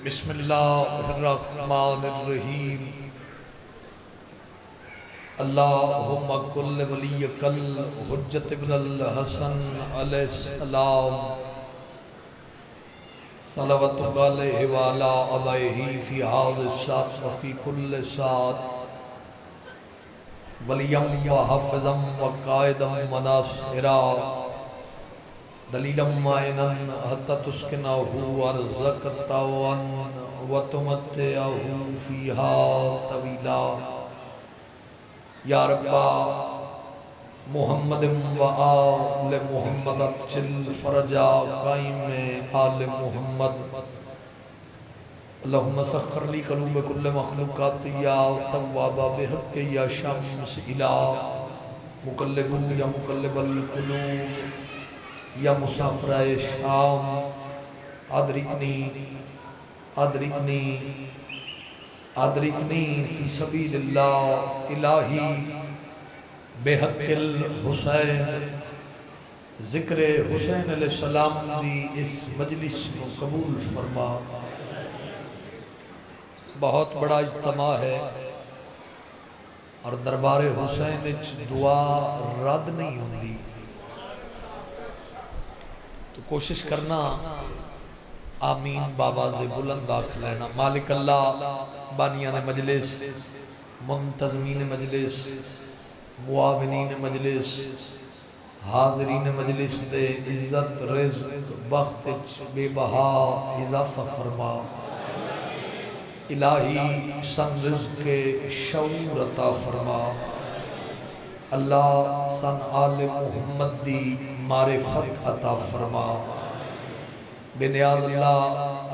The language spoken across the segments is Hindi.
बिस्मिल्लाहिर्रहमानिर्रहीम। अल्लाहुम्मा कुल्ल वलियकल हुज्जत इब्नुल हसन अलैहिस्सलाम सलवतु अलैहि व अला अबैहि फी हाज़िस सात व फी कुल्ल सात वलियम व हफ़्ज़म व कायदम व नासिरा दलीलम मायनन हत्ता तुस्किनहु अर्ज़क़तवन व तुमत्तिअहु फ़ीहा तवीला। या रब्बा मुहम्मदिम व आले मुहम्मद अज्जिल फ़रजा क़ाइम आले मुहम्मद। अल्लाहुम्मा सख़्खिर ली क़ुलूब कुल्ल मख़लूक़ात या तव्वाबा बिहक़्क़ि या शम्स इला मुक़ल्लिबु या मुक़ल्लिबल क़ुलूब या मुसाफ़िराए शाम अदरिकनी अदरिकनी अदरिकनी फ़ी सबीलिल्लाह इलाही बेहक़्क़िल हुसैन। ज़िक्र हुसैन अलैहिस्सलाम दी इस मजलिस को कबूल फरमा। बहुत बड़ा इज्तिमा है और दरबार हुसैन विच दुआ रद्द नहीं होंदी, तो कोशिश करना आमीन बावाज़े बुलंद आख लेना। मालिक अल्लाह बानियान मजलिस, मुंतज़मीन मजलिस, मुआविनीन मजलिस, हाज़रीन मजलिस दे इज़्ज़त रिज़्क़ बख्त बेबहा इज़ाफ़ा फरमा। इलाही सन रिज़्क़ के शऊर अता फरमा। अल्लाह सन आले मुहम्मद दी मारिफत अता फरमा। बेनियाज़ अल्लाह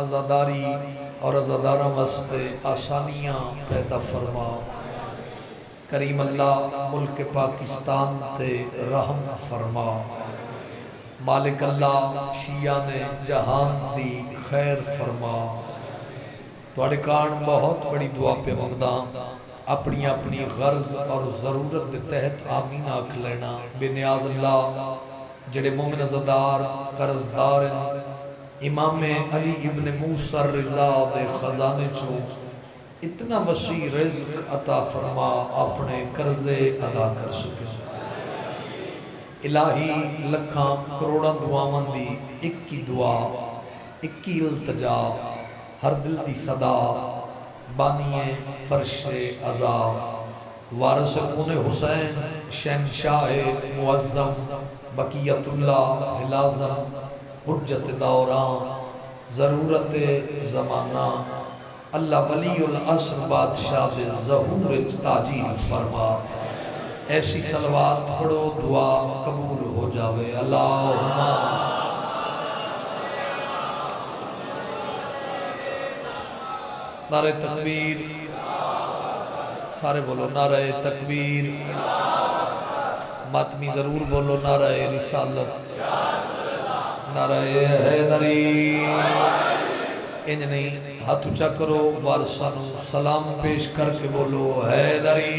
अज़ादारी और अज़ादारा वास्ते आसानियाँ पैदा फरमा। करीम अल्लाह मुल्क पाकिस्तान ते रहम फरमा। मालिक अल्लाह शिया ने जहान दी खैर फरमा। तुहाडे कान बहुत बड़ी दुआ पे मंगदा, अपनी अपनी गर्ज और ज़रूरत के तहत आमीन आख लेना। बेनियाज़ अल्लाह जेड़े मोमिन अज़ादार कर्जदार इमाम अली इब्न मूसा रिज़ा दे खजाने चो इतना वसी रिज़्क़ अता फरमा, अपने कर्जे अदा कर सके। इलाही लखां करोड़ां दुआवां दी एक ही दुआ, एक ही इल्तिजा, हर दिल दी सदा बानिए फर्शे अज़ा वारिस खून हुसैन शहंशाह मुअज़्ज़म बक़ियतुल्लाह हिलाज़म हुज्जत दौरान ज़रूरत ज़माना अल्लाह वलीउल अस्र बादशाह दे ज़हूर ताजील फरमा। ऐसी सलवात पढ़ो दुआ कबूल हो जावे। अल्लाहुम्मा नारे तकबीर, सारे बोलो नारे तकबीर। मातमी ज़रूर बोलो नारे रिसालत, नारे हैदरी। इंज नहीं, हाथ ऊंचा करो, वारसानू सलाम पेश करके बोलो हैदरी।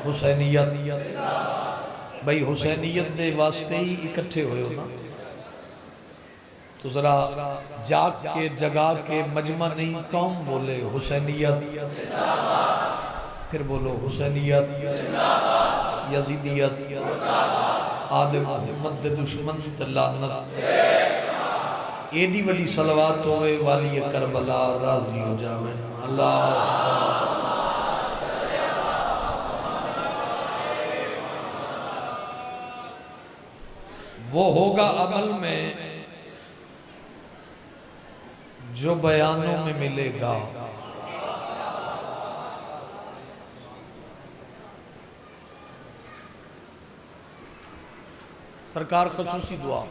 हुसैनियत भाई, हुसैनियत दे वास्ते ही इकट्ठे हुए हो ना, तो जरा जाग के जगा के मजमा नहीं कौम बोले हुसैनियत, फिर बोलो हुसैनियत, यजीदियत, आले मुहम्मद दे दुश्मन ते लानत। एडी वडी सलवात होवे वाली करबला राजी हो जावे। अल्लाह वो होगा अमल में जो बयानों में मिलेगा। सरकार खसूसी दुआ।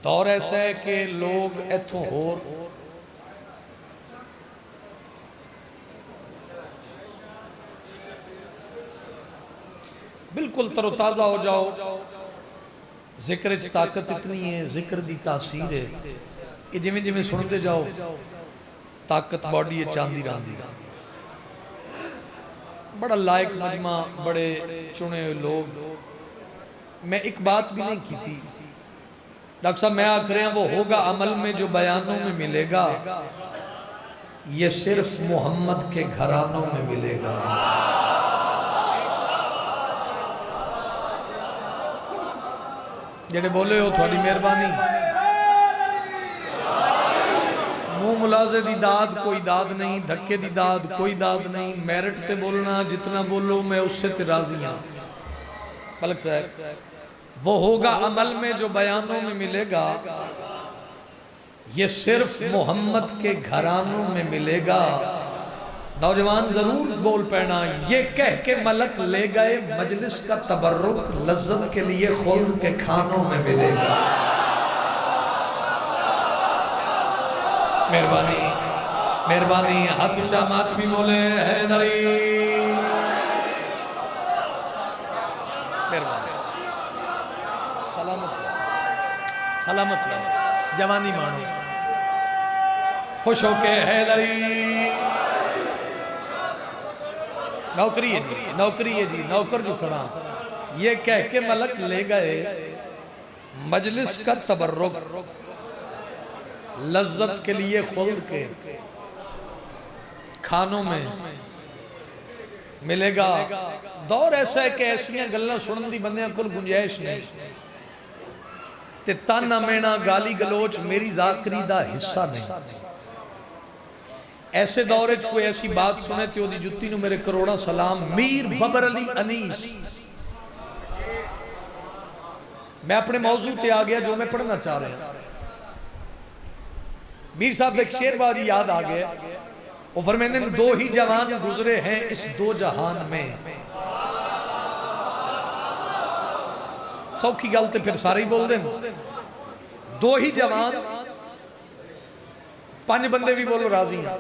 दौर ऐसा है कि लोग इथों होर बिल्कुल तरोताज़ा हो जाओ। जिक्र च ताकत इतनी है, जिक्र दी तासीर है, ये जिमें जिमें सुनते जाओ ताकत बॉडी चांदी रही। बड़ा लायक मजमा, बड़े चुने हुए लोग। मैं एक बात भी नहीं की थी डॉक्टर साहब मैं आख रहे हैं वो होगा अमल में जो बयानों में मिलेगा, ये सिर्फ मोहम्मद के घरानों में मिलेगा। जेड़े बोले हो थोड़ी मेहरबानी। मुंह मुलाजे दी दाद कोई दाद नहीं, धक्के दी दाद कोई दाद नहीं। मेरिट ते बोलना जितना बोलो मैं उससे ते राजी हाँ। पलक साहब, वो होगा अमल में जो बयानों में मिलेगा, ये सिर्फ मोहम्मद के घरानों में मिलेगा। नौजवान जरूर बोल पैना, ये कह के मलक ले गए मजलिस का तबर्रुक, लज्जत के लिए खुल्द के खानों में मिलेगा। मेहरबानी मेहरबानी, हाथ ऊंचा मात भी बोले हैदरी। मेहरबानी, सलामत सलामत जवानी मानो, खुश होके हैदरी। नौकरी है जी, नौकरी है जी, नौकर जो खड़ा, ये कह के मलक ले गए मजलिस का तबर्रुक, लज्जत के लिए खुल्द के खानों में मिलेगा। दौर ऐसा है कि ऐसियां गल्लां सुनन दी बंदियां कोल गुंजाइश नहीं, ते ताना मेना गाली गलोच मेरी जाकरी दा हिस्सा नहीं। ऐसे दौरे च कोई ऐसी बात सुने तो ओदी जुत्ती नूं मेरे करोड़ा सलाम। मीर बबर अली अनीस, मैं अपने मौजू ते आ गया जो मैं पढ़ना चाह रहा। मीर साहब एक शेरबाजी याद आ गया, वो फरमाते हैं दो ही जवान गुजरे हैं इस दो जहान में। सौखी गल तो फिर सारे ही बोल दें। दो ही जवान, पांच बंदे भी बोलो राजी हैं।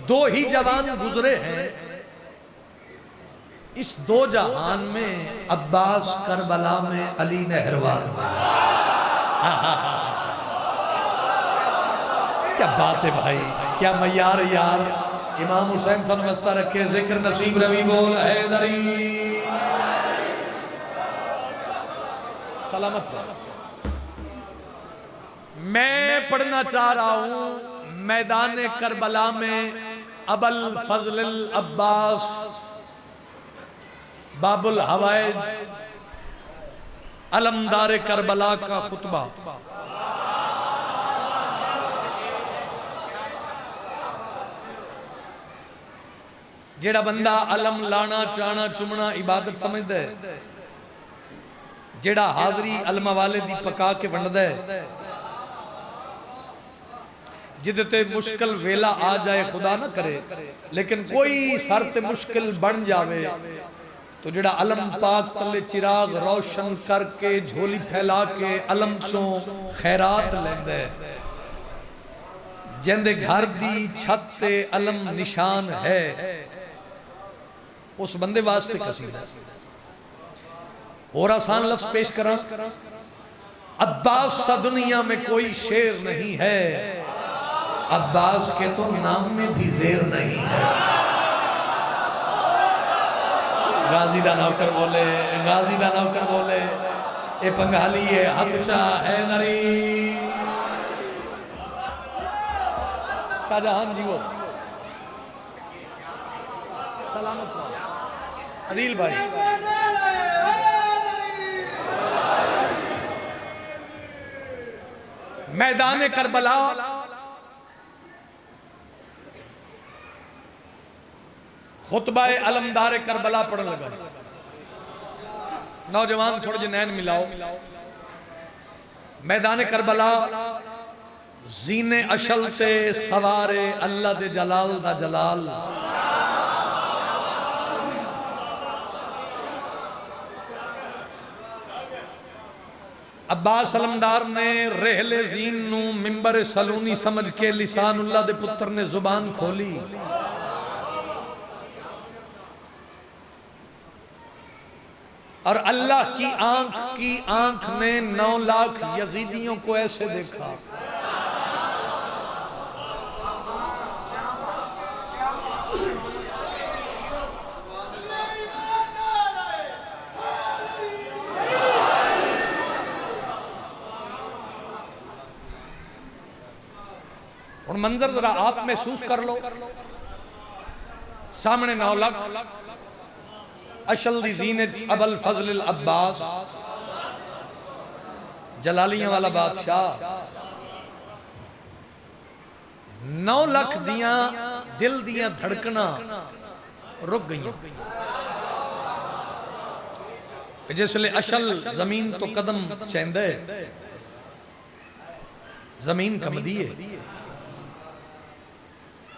दो ही जवान गुजरे हैं इस दो जहान में, अब्बास करबला में, अली नहरवान में। क्या बात है भाई, क्या मयार यार। इमाम हुसैन थन वस्ता रखे, जिक्र नसीब रवि बोल हैदरी। सलामत। मैं पढ़ना चाह रहा हूं मैदान करबला में अबल फजल अब्बास बाबुल हवाइज अलमदार करबला का खुतबा। जेड़ा बंदा अलम लाना चाहना चुमना इबादत समझदा है, जेड़ा हाजरी अलमा वाले दी पका के वंडदा है, जिदते मुश्किल वेला आ जाए खुदा ना करे, लेकिन कोई शर्त मुश्किल बन जावे तो जेड़ा अलम पाक तले चिराग रोशन करके झोली फैला के अलम चों खैरात लेंदा है। जिंदे घर दी छत ते अलम निशान है, उस बंदे वास्ते कसीदा। और आसान लफ्ज पेश करा, अब्बास सा दुनिया में कोई शेर नहीं है, अब्बास के तो नाम में भी जेर नहीं है। गाजी दा नौकर बोले, गाजी दा नौकर बोले, ए पंगाली है हथचा है नरी। शाहजहान जी वो सलामत अदील भाई। मैदान करबला खुतबाए अलमदार करबला पढ़ लगा। नौजवान थोड़े जे नैन मिलाओ। मैदान करबला जीने अशल ते सवारे अल्लाह दे जलाल दा जलाल। अब्बास अलमदार ने रहले जीन नू मिंबर सलूनी समझ के लिसानुल्लाह दे पुत्र ने जुबान खोली। और अल्लाह की आंख ने 9 लाख यजीदियों को ऐसे देखा। हुण मंजर जरा आप महसूस कर लो, सामने 9 लाख अशल दी ज़ीनत अबल फजल अब्बास जलालियां वाला बादशाह 9 लाख दियां दिल दियां धड़कना रुक गई। जिसले अशल जमीन तो कदम चेंदे जमीन कमदी है।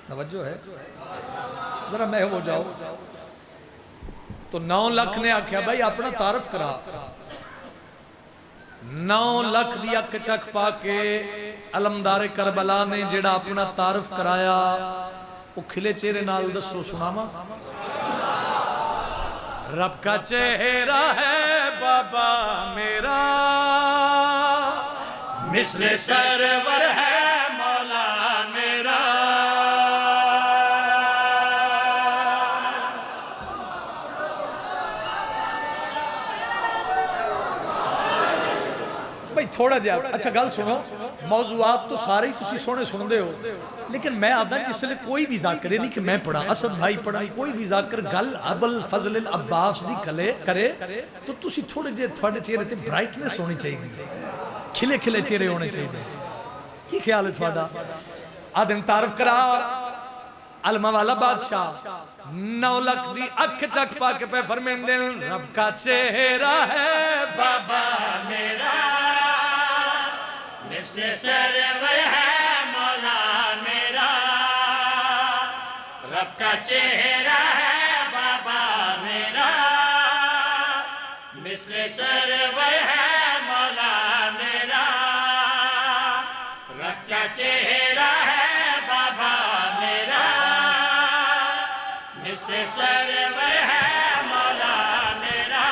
तवज्जो है जरा मैं हो जाओ। तो 9 लाख ने आख्या भाई अपना तारफ करा। 9 लाख दी अख चख पा के अलमदारे करबला ने जेड़ा अपना तारफ कराया वो खिले चेहरे नाल दसो सुनावा। रब का चेहरा है बाबा मेरा, मिस्ले सरवर है मौला मेरा। भाई थोड़ा जा अच्छा गल सुनो, मौजूआत तो सारे ही तुसी सोने सुनते हो, लेकिन मैं आदा जिसले कोई भी जाकर नहीं कि मैं पढ़ा असद भाई पढ़ा कोई भी जाकर गल अबल फजल अब्बास दी करे तो तुसी थोड़े जे थोड़े चेहरे ते ब्राइटनेस होनी चाहिए, खिले खिले चेहरे होने चाहिए। की ख्याल है थोड़ा? आदम तारफ करा अलमा वाला बादशाह 9 लाख दी अख चख पा के पे फरमांदे रब का चेहरा है बाबा मेरा, मिस्ले सरवर है मौला मेरा। रब का चेहरा है बाबा मेरा, मिस्ले सरवर है मौला मेरा। रब का चेहरा है बाबा मेरा, मिस्ले सरवर है मौला मेरा।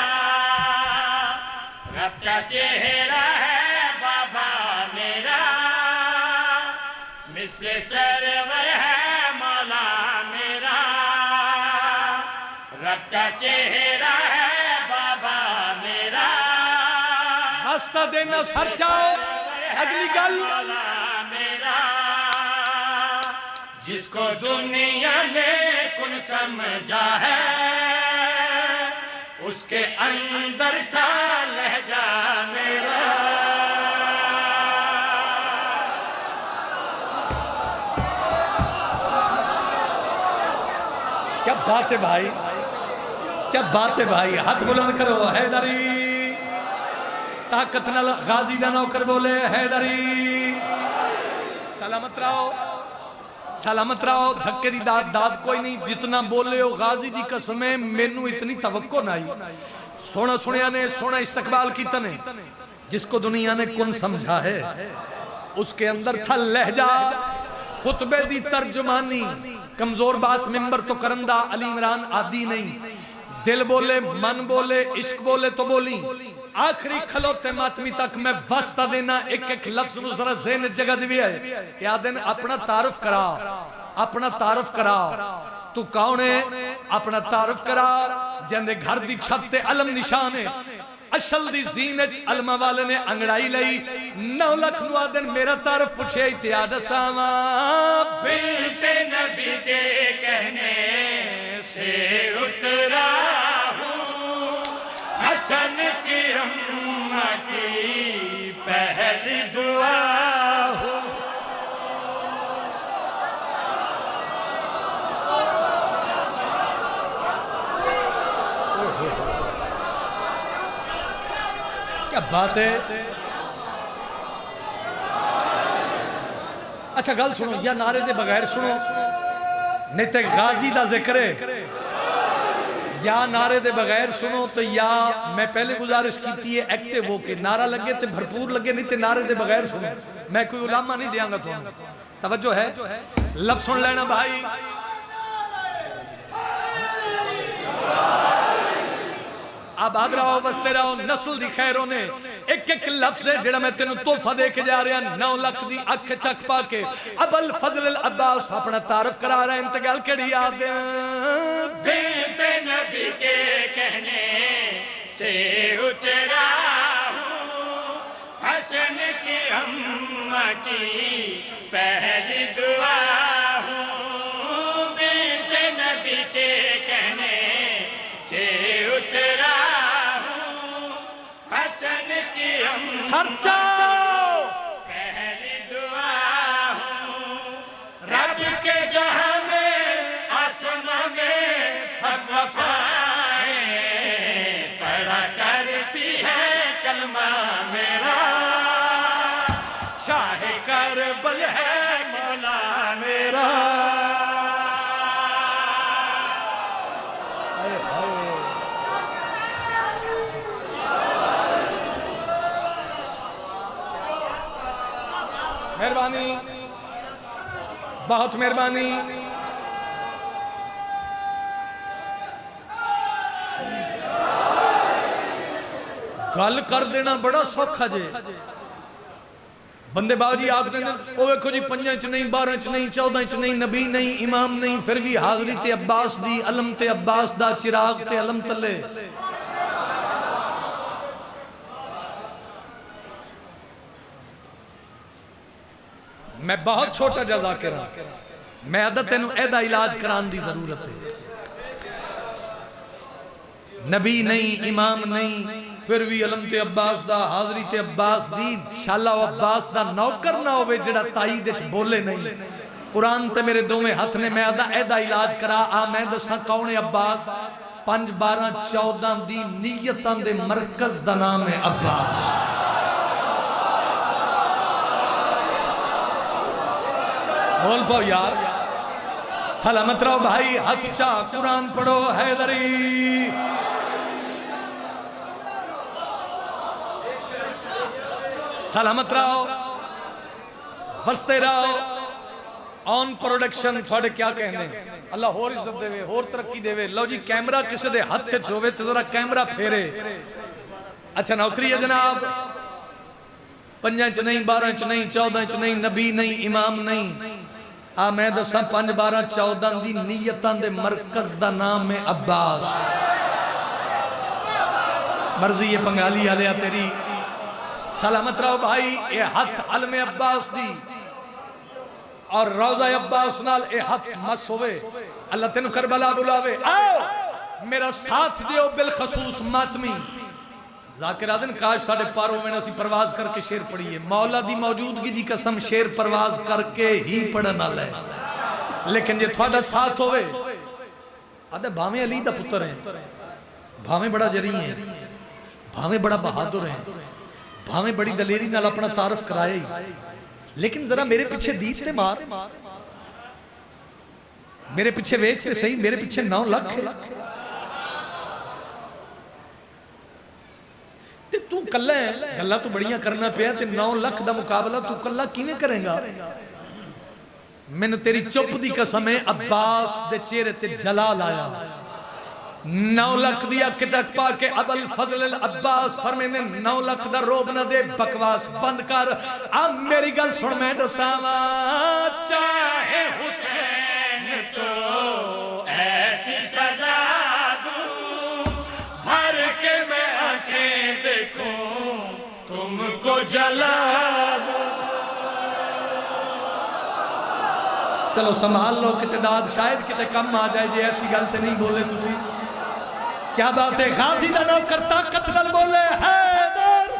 रब का चेहरा है बाबा मेरा, मिस्ले सरवर है मौला मेरा। रब का चेहरा है बाबा मेरा। रास्ता देना सर चाओ अगली गल मेरा, जिसको दुनिया ने कुन समझा है उसके अंदर था लहजा मेरा। क्या बात है भाई, क्या बात है भाई। हाथ बुलंद करो हैदरी, ताकत नाल गाजी दा नौकर बोले हैदरी। सलामत रहो, सलामत रहो। धक्के दी दाद कोई नहीं, जितना बोले हो गाजी दी कसम है मैनू इतनी तवक्को नहीं। सोना सुनिया ने सोना इस्तकबाल कीता ने, जिसको दुनिया ने कुन समझा है उसके अंदर था लहजा। खुतबे दी तर्जुमानी, कमजोर बात मिंबर तो करंदा अली इमरान आदि नहीं। दिल बोले मन बोले इश्क बोले तो बोली, आखिरी खलोते मातमी तक मैं वास्ता देना एक एक लफ्ज नु जरा ज़हन जगह दी है। या दिन अपना तारुफ करा, अपना तारुफ करा। तू कौन है अपना तारुफ करा। जिंदे घर दी छत ते अलम निशान है, अशल दी ज़ीनत अलमा वाले ने अंगड़ाई लई। 9 लाख दिन मेरा तारुफ पूछे इतिहाद सावा। बिनते नबी के कहने से उतरा हूँ, हसन की अम्मा की पहली दुआ हो। क्या बात है। अच्छा गल सुनो, या नारे दे बगैर सुनो नहीं तो गाजी दा जिक्र है। या नारे दे बगैर सुनो तो या मैं पहले गुजारिश की है एक्टिव हो के नारा लगे तो भरपूर लगे, नहीं तो नारे दे बगैर सुनो। मैं कोई उलामा नहीं देंगा तुम्हें। तवज्जो है, लफ्ज सुन लेना भाई। आबाद रहो बसते रहो नस्ल दी खैरों ने। एक एक लफ्ज है जेड़ा मैं तेन तोहफा दे के जा रहा। 9 लाख दी अख चख पा के अबल फजल अब्बास अपना तारफ करा रहा है। इंतकाल कड़ी याद बेते नबी के कहने से उतरा हूँ, हसन की अम्मा की पहली दुआ शाह करबल है मौला मेरा। मेहरबानी, बहुत मेहरबानी। गल कर देना बड़ा सौखा जे। बंदे बाबू जी आखते हैं वो वेखो जी 5 च नहीं 12 च नहीं 14 च नहीं नबी नहीं इमाम नहीं फिर भी हाजरी ते अब्बास दी अलम ते अब्बास दा चिराग ते अलम तले। मैं बहुत छोटा जा जाकिर हां, मैं अदा तेनू एदा इलाज कराने दी जरूरत है। नबी नहीं इमाम नहीं फिर भी अलम ते अब्बास दा हाजरी ते अब्बास दी शाला अब्बास दा नौकर ना होवे जेड़ा ताई दे च बोले नहीं। कुरान ते मेरे दोवें हथ ने, मैं अदा एदा इलाज करा। आ मैं दसा कौन है अब्बास? 5 12 14 दी नीयतां दे मरकज दा नाम है अब्बास। बोल पाओ यार, सलामत रहो भाई। हाथ चा कुरान पढ़ो हैदरी। सलामत रहो, वसते रहो। ऑन प्रोडक्शन थोड़े क्या कहने, अल्लाह होर इज्जत देवे होर तरक्की देवे। लो जी कैमरा किसी दे हाथ च होवे तो जरा कैमरा फेरे। अच्छा नौकरी है जनाब, 5 च नहीं 12 च नहीं 14 च नहीं नबी नहीं इमाम नहीं। आ मैं दसा 5 12 14 दी नीयतां दे मरकज दा नाम है अब्बास। मर्जी ये पंगाली आलिया तेरी। सलामत रहो भाई। ये हथ अलमे अब्बास दी और रोजा अब्बास नाल ए हथ मस होवे। अल्लाह तेनु करबला बुलावे, आओ मेरा साथ दियो बिलखसूस मातमी। जाकिर आदन काश साढ़े पारों में असी परवाज करके शेर पढ़िए। मौला दी मौजूदगी दी कसम शेर परवाज करके ही पढ़न वाला है। लेकिन जे थोड़ा साथ होवे, आदे भावे अली दा पुत्र है, भावे बड़ा जरी है, भावे बड़ा बहादुर है, भावे बड़ी दलेरी नाल अपना तारफ कराए, लेकिन जरा मेरे पीछे दीद ते मार, मेरे पीछे वेख ते सही, मेरे पीछे 9 लाख है। तू कल्ला है, गल्ला तू बड़ियां करना पिया ते 9 लाख दा मुकाबला तू कल्ला किवें करेगा? मैंने तेरी चुप दी कसम है, अब्बास दे चेहरे ते जलाल आया। 9 लाख दी अख चक पा के अबल फजल अब्बास फरमांदे 9 लाख दा रोब ना दे, बकवास बंद कर। अब मेरी गल सुन, मैं दसावा चाहे हुसैन तो ऐसी सजा दूं भर के मैं आंखें देखूं तुमको जला दूं। चलो संभाल लो किते दाद शायद किते कम आ जाए जे ऐसी गल से नहीं बोले तुसी। क्या बात है, गाजी दा नौकर ताकत नाल बोले हैदर।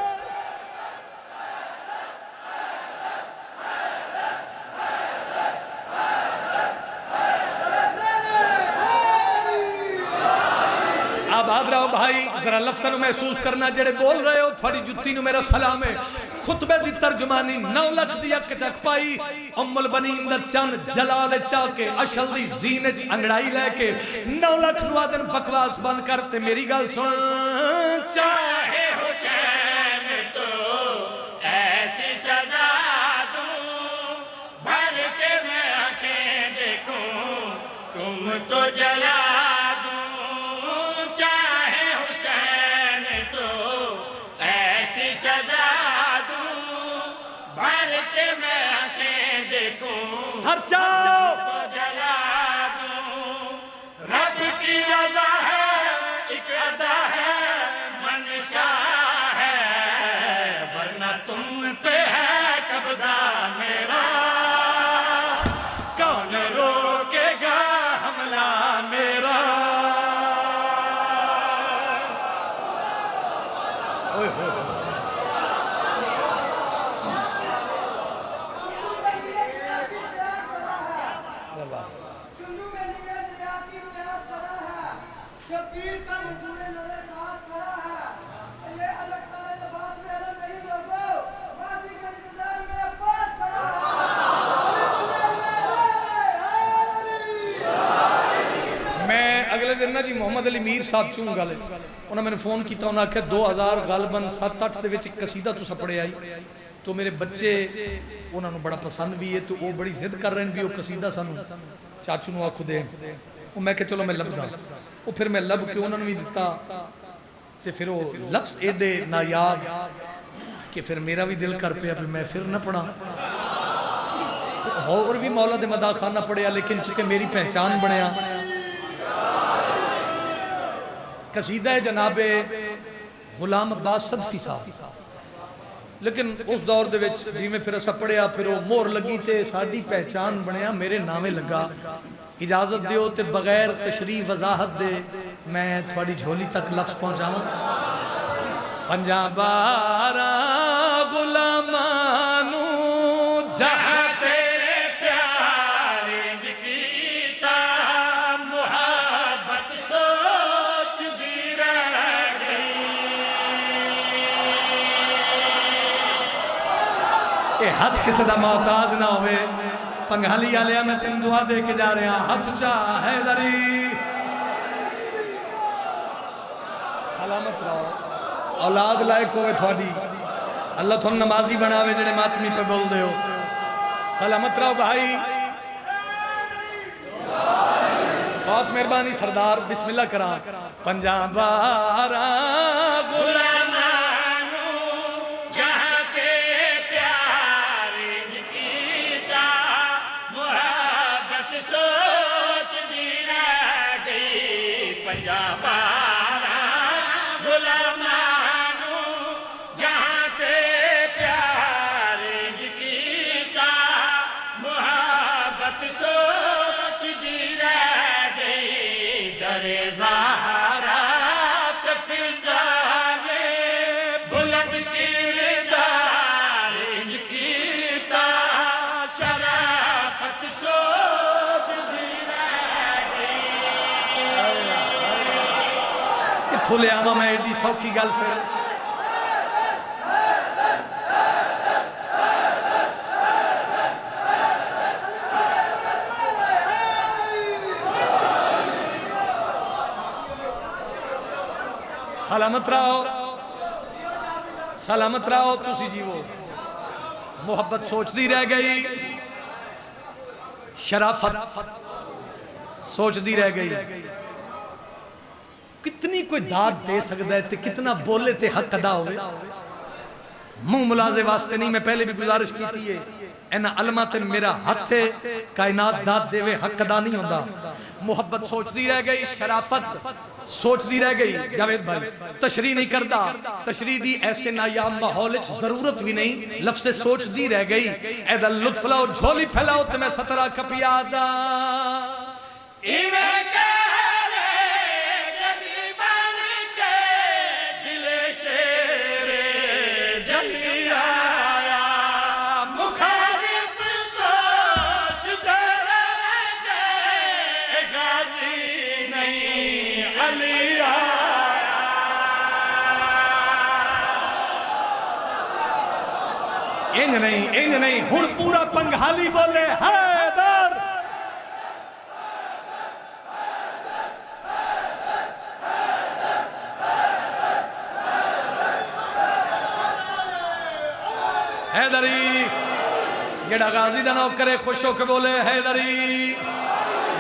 आबाद रहो भाई। जरा लफ्ज़ां नूं महसूस करना जेड़े बोल रहे हो, थोड़ी जुत्ती नूं मेरा सलाम है। खुतबे दी तर्जुमानी 9 लाख दी अख चक पाई। उम्मुल बनीन दा चन जलाल चा के अशल दी जीन च अंगड़ाई लेके 9 लाख नूं आदन बकवास बंद कर ते मेरी गल सुन। चाहे हुसैन तो ऐसी सजा दूं भर के मैं आंखें देखूं तुमको जला जला दूं। रब की रज़ा है, एक अदा है, मनशा है, वरना तुम पे है कब्जा मेरा। कौन रोकेगा हमला मेरा? ओए हो दिन ना जी मोहम्मद अली मीर साहब चूं गल उन्होंने मैंने फोन किया, उन्हें आख्या 2000 गालबन 7-8 के विच कसीदा तुसा पढ़िया आई, तो मेरे बच्चे उन्होंने बड़ा पसंद भी है, तो वो बड़ी जिद कर रहे हैं भी वो कसीदा सानू चाचू नू आखो दे। वो मैं चलो मैं लभदा, वो फिर मैं लभ के उन्होंने भी दिता, तो फिर वो लफ्ज़ एडे नायाब कि फिर मेरा भी दिल कर पिया फिर मैं फिर न पढ़ा। तो और भी मौला दे मदा खाना पढ़िया, लेकिन चूंकि मेरी पहचान बनया कसीदा है जनाबे गुलाम अब्बास सदफी साहब, लेकिन उस दौर दे विच जिवें फिर असा पढ़िया फिर वो मोहर लगी तो साडी पहचान बनया, मेरे नामे लगा। इजाजत दिओ ते बगैर तशरीफ वजाहत दे मैं थोड़ी झोली तक लफ्ज़ पहुँचावां। पंजाबारा गुलामां नू जहां तेरे प्यार इंज कीता, मुहब्बत सोचदी रह गई। ये हाथ किसी का मोहताज ना होवे। पंगाली आलिया मैं तेन दुआ दे के जा रहा, हाथ चा हैदरी सलामत रहो, औलाद लायक होवे थोड़ी, अल्लाह तुम नमाजी बनावे जेड़े मातमी पे बोल दे हो। सलामत रहो भाई, बहुत मेहरबानी सरदार, बिस्मिल्लाह करा। पंजाबारा किथों ले आवा मैं एडी सौखी गल। फिर सलामत रहो, सलामत रहो, तुसी जीवो। मोहब्बत सोचती रह गई, शराफत सोचती रह गई। कितनी कोई दाद दे सकता है तो कितना बोले ते हक अदा हो। मुंह मुलाजे वास्ते नहीं, मैं पहले भी गुजारिश की थी है, इन्हां अलमा ते मेरा हथ है, कायनात दाद देवे हक अदा नहीं होता। मोहब्बत सोचती रह गई, शराफत सोचती रह गई। जावेद भाई तशरीह नहीं करता, तशरीह दी ऐसे नायाब माहौल जरूरत भी नहीं, लफ्ज़ सोचती रह गई। एदा लुत्फ लाओ, झोली फैलाओ तो मैं सतरा कपिया दा इंज नहीं हुण पूरा पंघाली बोले हैदर। हैदरी जेड़ा गाजी दा नौकर है खुश होकर बोले हैदरी।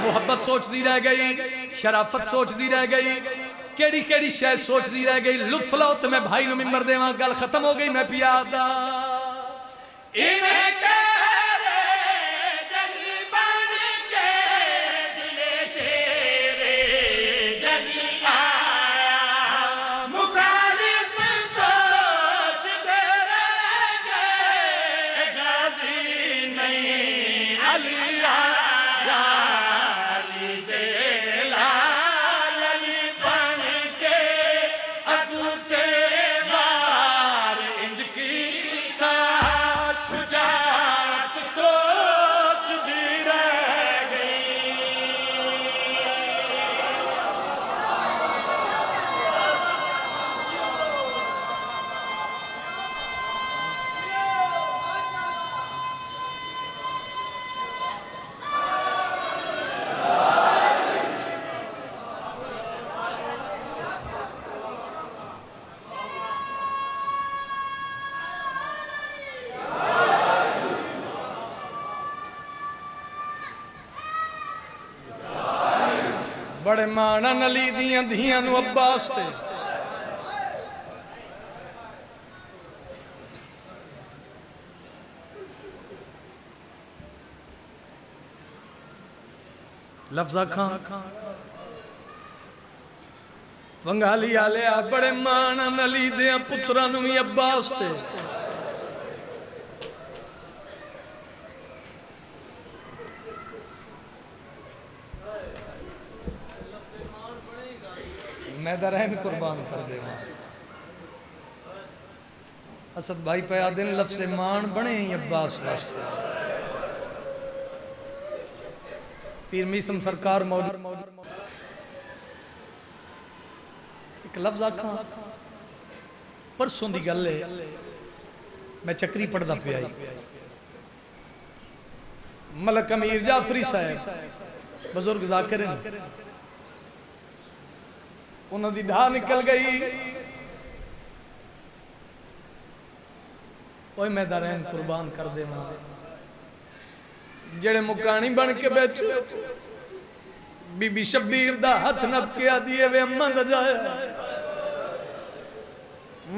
मोहब्बत सोचती रह गई, शराफत सोचती रह गई, केड़ी केड़ी शय सोचती रह गई। लुत्फ लाओ तो मैं भाई नूं मिंबर देवां, गल खत्म हो गई। मैं पिया दा शुजा बड़े माणा नली दियां धियां नू अब्बास ते लफ्जा खां बंगाली आले बड़े माणा नली दियां पुत्रां नू भी अब्बास ते मैं दरहन कुर्बान कर दे। असद भाई पया दिन लफ्ज़ मान बने अब्बास वास्ते। पीर मीसम सरकार मौजूद एक लफ्ज़ आखा परसों की गल है, मैं चक्री पढ़दा पिया मलक अमीर जाफरी साहब बुजुर्ग जाकिर उन्होंने ढा निकल गई। ओए मैं दरहन कुर्बान कर दे जेड़े मुकानी बन के बैठे बीबी शब्बीर दा हथ नपके आदि वे अम्मा दा जाया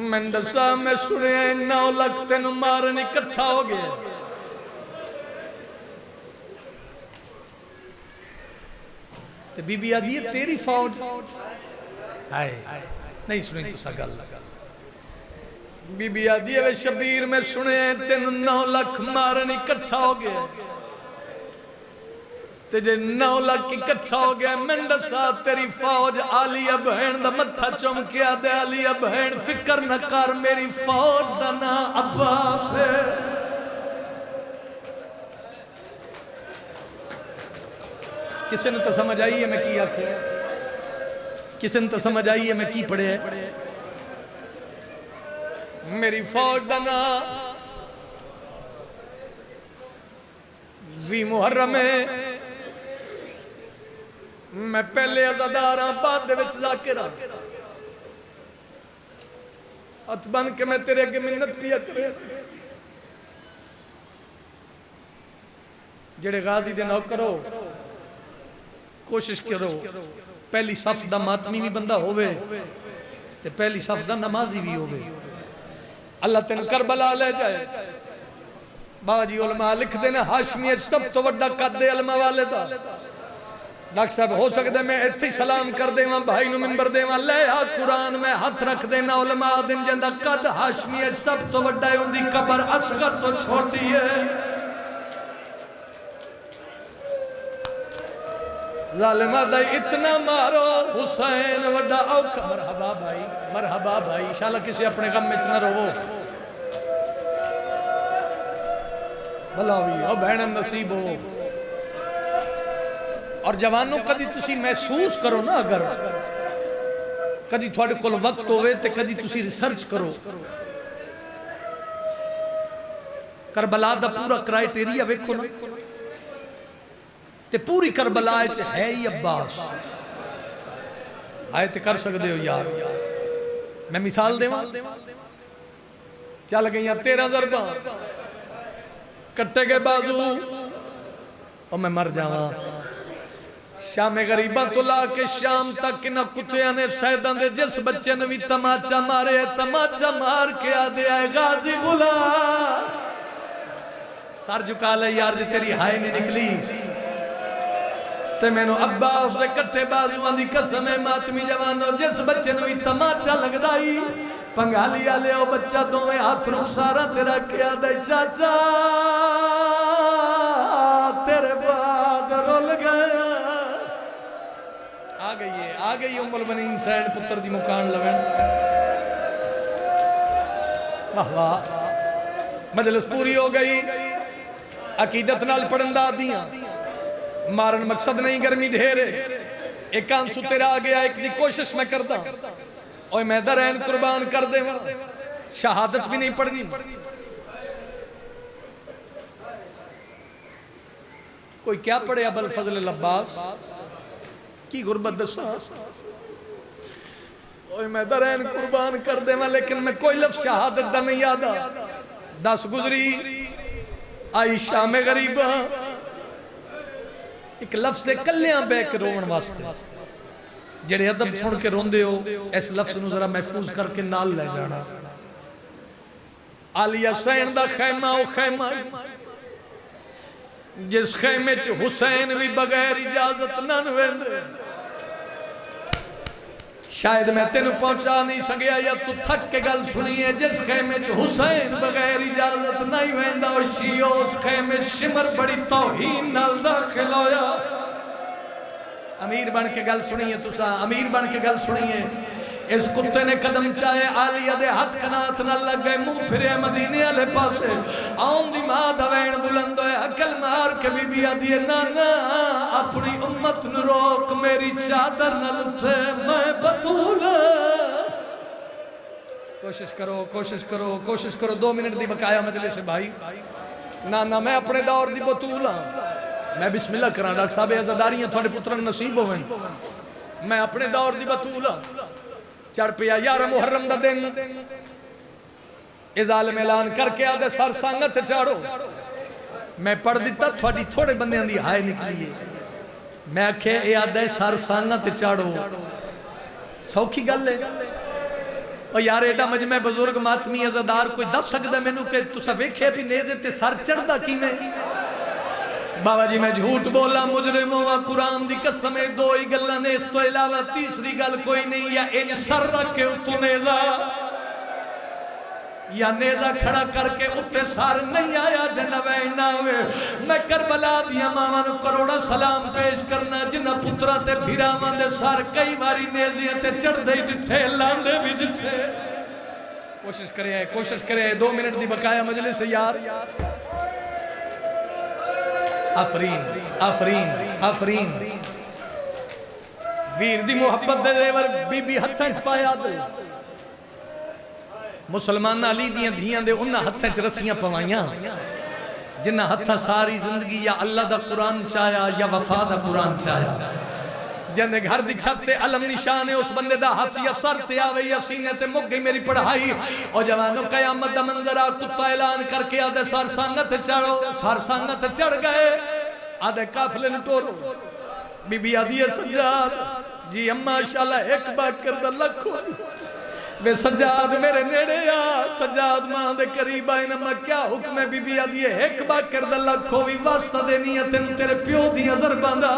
मैं दसा मैं सुनिया 9 लाख तेन मारन इकट्ठा हो गया। ते बीबी आदि है तेरी फौज हाय नहीं सुनी तुसा गल। बीबी आदि है शबीर में सुने तेन 9 लाख मारन इकट्ठा हो गया। ते जे 9 लाख इकट्ठा हो गया मैं दसा तेरी फौज आलिया बहन दा मत्था चमकिया दे आलिया बहन फिक्र न कर मेरी फौज दा ना अब्बास है। किसी ने तो समझ आई है मैं की आखे, किसी ने तो समझ आई है मैं की पढ़े। मेरी फौज दा ना 20 मुहर्रम है मैं पहले अज़ादार बाद दे विच ज़ाकिर हथ बन के मैं तेरे अगे मिन्नत पिया करे। जेड़े गाजी दे नौकर हो कोशिश करो पहली सफ दा मातमी भी बंदा होवे ते पहली सफ दा नमाजी भी होवे। अल्लाह तेन करबला ले जाए। बाजी उलमा लिखते ने हाशमी सब तो वड्डा कद इल्म वाले दा। डॉक्टर साहब हो सकता मैं इत्थे सलाम कर देवां भाई नूं मिंबर देवां ले आ कुरान में हाथ रख देना उलमा दिन जिंदा कद हाशमी सब तो वड्डा है उनदी कबर असगर तो छोटी है। जालिमा दा इतना मारो हुसैन वड्डा औखा। मरहबा भाई इंशाल्लाह किसी अपने गम में न रोवो भला भी ओ बहन नसीब हो। और जवानों कदी तुसी महसूस करो ना अगर कदी थोड़े कोल वक्त होवे ते कदी तुसी रिसर्च करो करबला दा पूरा क्राइटेरिया वेखो ना ते पूरी करबला है ही अब्बास। आए ते कर सकते हो यार। मैं मिसाल देवां चल गई 13 ज़रबा कट्टे गए बाजू और मैं मर जावा। शामे गरीबा तो ला के शाम तक इन्ह कुत्तिया ने सैदा दे जिस बच्चे ने भी तमाचा मारे तमाचा मार के आदे आए गाजी बुला सर झुका ले यार जी तेरी हाय नहीं निकली ते मैनू अब्बास दे कट्टे बाजुआं दी कसम है मातमी जवानों जिस बच्चे नूं भी तमाचा लगदा ही पंगाली आले ओ बच्चा दोवें हाथ नूं सारा तेरा क्या दे चाचा तेरे बाद रुल गया। आ गई उम्मुल बनीन सैन पुत्र दी मुकान लवण। वाह वाह मजलिस पूरी हो गई। अकीदत नाल पढ़न दा दियां मारन मकसद नहीं गर्मी ढेर एक आंसू तेरा आ गया एक दी कोशिश मैं करदा और मैं दरैन कुर्बान कर देवां शहादत भी नहीं पढ़नी। कोई क्या पढ़े अबुल फजल अब्बास की गुरबत दसा और मैं दरैन कुर्बान कर देवां लेकिन मैं कोई लफ्ज़ शहादत दा नहीं याद। 10 गुजरी आई शामे गरीबा एक लफ्ज़ कल्यां बैक रोवन वास्ते जेड़े अदब सुन के रोंदे हो इस लफ्ज़ नूं जरा महफूज करके नाल ले जाना। अली हुसैन दा खैमा ओ खैमा जिस खैमे च हुसैन भी बगैर इजाजत न वेंदे। शायद मैं तेन पहुंचा नहीं सकिया या तू थक के गल सुनी है। जिस खैमे च हुसैन बगैर इजाजत नहीं वेंदा शियो उस खैमे शिमर बड़ी तौहीन नाल दाखिल होया। अमीर बन के गल सुनी है तुसा, अमीर बन के गल सुनी है। इस कुत्ते ने कदम चाहे आलिया दे हाथ कनात न लग गए, मुंह फिरे मदीने वाले पासे। आउं दी मां दा वैन बुलंद होया, अकल मार के बीबी आदी ना ना अपनी उम्मत नु रोक, मेरी चादर न लुटे मैं बतूल। कोशिश करो कोशिश करो कोशिश करो, 2 मिनट दी बकाया मजलिस है भाई। ना ना मैं अपने दौर दी बतूल हां। मैं बिस्मिल्लाह करा डॉक्टर साहब, अज़ादारियां थोड़े पुत्रन नसीब होवन। मैं अपने दौर दी बतूल हां। चढ़ पिया 11 मुहर्रम दा दिन, इज़ालम ऐलान करके आदे सर संगत चाड़ो। मैं पढ़ दिता, थोड़ी थोड़े बंदियां दी हाय निकली है। मैं आखे ये आदे सर संगत चाड़ो, सौखी गल है? और यार एडा मजमे बुजुर्ग मातमी अज़ादार कोई दस सकदा मैनू कि तुसा वेख्या भी नेज़े ते सर चढ़दा किवें? बाबा जी मैं झूठ बोला मुजरिम हुआ, कुरान दी कसम है। 2 ही गल्लां ने, इस तो इलावा तीसरी गल कोई नहीं। या इन सर रख के उत्तों नेज़ा, या नेज़ा खड़ा करके उत्ते सर नहीं आया जनवैन ना वे। मैं करबला दियां मावां नूं करोड़ा सलाम पेश करना, जिन्हां पुत्रा ते फिरावां दे सर कई बारी नेज़ियां ते चढ़दे ही डिठे, लांदे भी डिठे। कोशिश करे 2 मिनट दी बकाया मजलिस यार। आफरीन आफरीन आफरीन। वीर दी मुहब्बत दे देवर बीबी हत्थां च पाया दे। मुसलमान अली दियां धियां दे उन्हां हत्थां च रस्सियां पवाइयां जिन्हां हत्थां सारी जिंदगी या अल्लाह दा कुरान चाया या वफा दा कुरान चाया। जिंदे घर दी छत ते अलम निशान है, उस बंदे दा हाथ या सर ते आवे या सीने ते मुक गई मेरी पढ़ाई। और जवानों कयामत दा मंजर आ, कुत्ता ऐलान करके आदे सर संगत चढ़ो। सर संगत चढ़ गए, आदे काफिले नु टोरो। बीबी आदि सज्जाद जी अम्मा शाला एक बाकर दा लखो वे सज्जाद मेरे नेड़े आ। सज्जाद मां दे करीब आए ना, मैं क्या हुक्म है? बीबी आदि एक बाकर दा लखो भी वास्ता देनी है तेन तेरे प्यो दी अजरबां दा।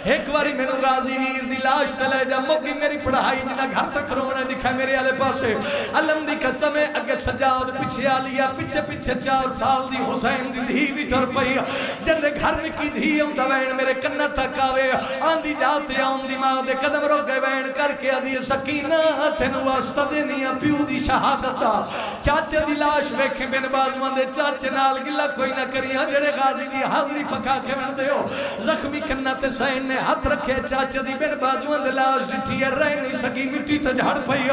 एक बारी मैनू गाजी वीर दी लाश ते ले जा, मुक्की मेरी पढ़ाई। जिन्ना घर तक रोना दिखा मेरे आले पासे। अलम दी कसम है, अगे सज्जाद पिछे आलिया, पिछे पिछे 4 साल दी हुसैन दी धी भी टुर पई। जंदे घर निकी धी आउंदा वैन मेरे कन्ना तक आवे, आंदी जा ते आउंदी मां दे कदम रोक गए। वैन करके आदी सकीना तेनू वास्ता प्यू दी शहादत दा। चाचे दी लाश वेखे बिन बाजुआं दे, चाचे नाल गिला कोई ना करिया जेड़े गाजी दी हाजरी पका के वंदे हो। जख्मी कन्ना ते सैन ने हाथ रखे, चाचे दी बिन बाजुआं दे लाश डिठी है, रह नहीं सकी मिट्टी ते झाड़ पई।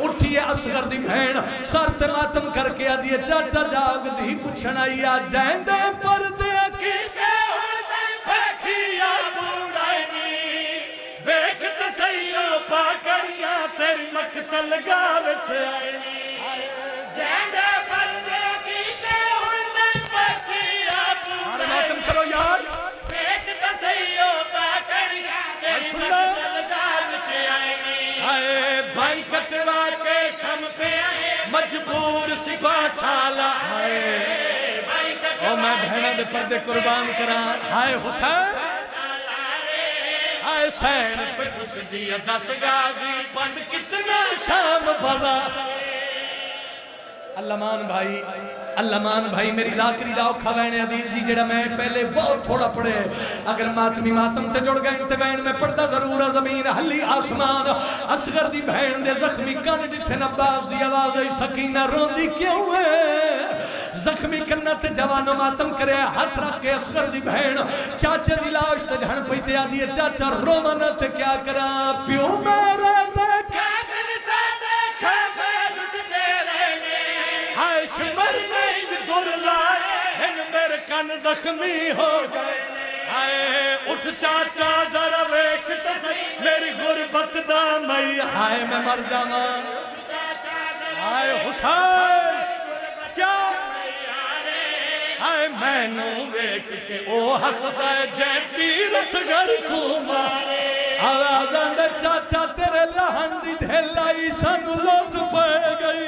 उठी है असगर दी बहन, सर ते मातम करके आदी चाचा जाग दी पुछण आई आ जैंदे परदे की के हुण ते देखिया बुराई वेख ते सईयो पाकड़ियां तेरी मकतल गाव च आईनी। जैंदे परदे की के हुण ते देखिया बुराई। मातम करो यार, वेख ते सईयो पाकड़ियां तेरी मकतल गाव च आईनी। हाय भाई कटवा के सम पे मजबूर सिपा साला। हाय ओ मैं भैणा दे पर्दे कुर्बान करा। हाय हुसैन हाय सैन पे कुछ दिया 10 गाजी बंद कितना शाम फजा। अल्लामान भाई मेरी जाकरी दा औखा वैन अदील जी जेड़ा मैं पहले बहुत थोड़ा पढ़े। अगर मातमी मातम ते जुड़ गए ते वैन में पढ़दा जरूर है। जमीन हली आसमान असगर दी बहन दे जख्मी कन डिठे अब्बास दी आवाज आई सकीना रोंदी क्यों है? जख्मी कन्ना ते जवानो मातम करे, हाथ रख के असगर दी बहन चाचे दी लाश ते झड़ पई ते आदी चाचा रोवा ना ते क्या करा? प्यो मेरे हाय शिमर नहीं दुर लाए मेरे कन जख्मी हो गए। हाय उठ चाचा जरा वेख ते सही मेरी गुरबत दा मई। हाय मैं मर जावा। हाय हुसैन क्या हाय मैनू वेख के ओ हसदा जै तीर असगर को मारे। आवाज़ां दे चाचा तेरे लहन दी ढेलाई सानू लुट पे गई।